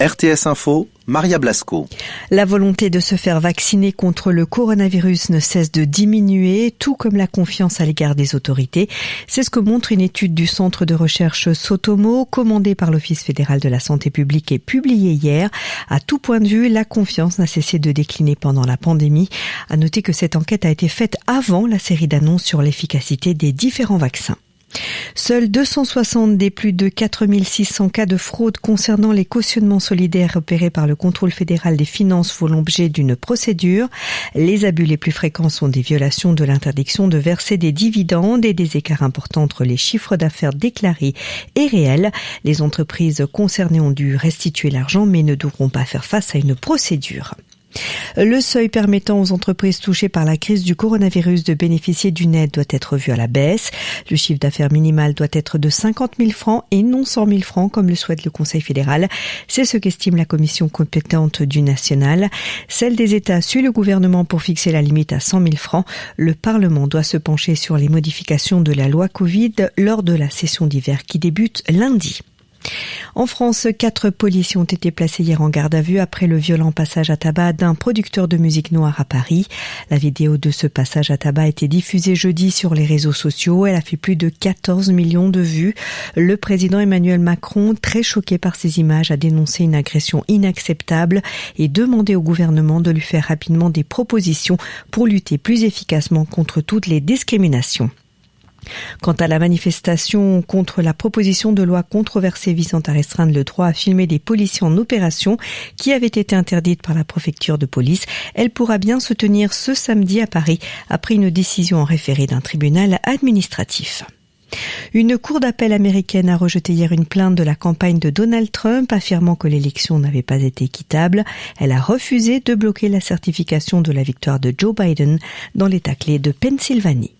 RTS Info, Maria Blasco. La volonté de se faire vacciner contre le coronavirus ne cesse de diminuer, tout comme la confiance à l'égard des autorités. C'est ce que montre une étude du centre de recherche Sotomo, commandée par l'Office fédéral de la santé publique et publiée hier. À tout point de vue, la confiance n'a cessé de décliner pendant la pandémie. À noter que cette enquête a été faite avant la série d'annonces sur l'efficacité des différents vaccins. Seuls 260 des plus de 4600 cas de fraude concernant les cautionnements solidaires opérés par le contrôle fédéral des finances font l'objet d'une procédure. Les abus les plus fréquents sont des violations de l'interdiction de verser des dividendes et des écarts importants entre les chiffres d'affaires déclarés et réels. Les entreprises concernées ont dû restituer l'argent mais ne devront pas faire face à une procédure. Le seuil permettant aux entreprises touchées par la crise du coronavirus de bénéficier d'une aide doit être revu à la baisse. Le chiffre d'affaires minimal doit être de 50 000 francs et non 100 000 francs comme le souhaite le Conseil fédéral. C'est ce qu'estime la commission compétente du national. Celle des États suit le gouvernement pour fixer la limite à 100 000 francs. Le Parlement doit se pencher sur les modifications de la loi Covid lors de la session d'hiver qui débute lundi. En France, 4 policiers ont été placés hier en garde à vue après le violent passage à tabac d'un producteur de musique noire à Paris. La vidéo de ce passage à tabac a été diffusée jeudi sur les réseaux sociaux. Elle a fait plus de 14 millions de vues. Le président Emmanuel Macron, très choqué par ces images, a dénoncé une agression inacceptable et demandé au gouvernement de lui faire rapidement des propositions pour lutter plus efficacement contre toutes les discriminations. Quant à la manifestation contre la proposition de loi controversée visant à restreindre le droit à filmer des policiers en opération qui avait été interdite par la préfecture de police, elle pourra bien se tenir ce samedi à Paris après une décision en référé d'un tribunal administratif. Une cour d'appel américaine a rejeté hier une plainte de la campagne de Donald Trump affirmant que l'élection n'avait pas été équitable. Elle a refusé de bloquer la certification de la victoire de Joe Biden dans l'État clé de Pennsylvanie.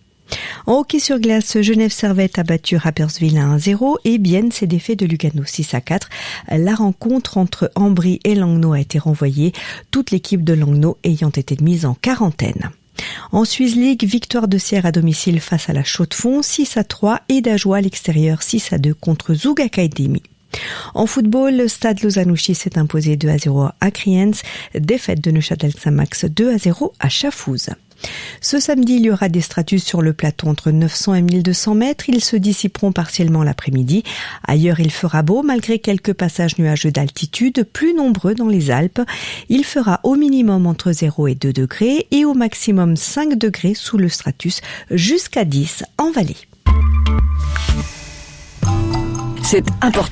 En hockey sur glace, Genève Servette a battu Rapperswil 1-0 et Bienne s'est défait de Lugano 6-4. La rencontre entre Ambry et Langnau a été renvoyée, toute l'équipe de Langnau ayant été mise en quarantaine. En Swiss League, victoire de Sierre à domicile face à la Chaux-de-Fonds 6-3 et d'Ajoie à l'extérieur 6-2 contre Zug Academy. En football, le Stade Lausanne-Ouchy s'est imposé 2-0 à Kriens, défaite de Neuchâtel-Xamax 2-0 à Chafouz. Ce samedi, il y aura des stratus sur le plateau entre 900 et 1200 mètres. Ils se dissiperont partiellement l'après-midi. Ailleurs, il fera beau malgré quelques passages nuageux d'altitude, plus nombreux dans les Alpes. Il fera au minimum entre 0 et 2 degrés et au maximum 5 degrés sous le stratus, jusqu'à 10 en vallée. C'est important.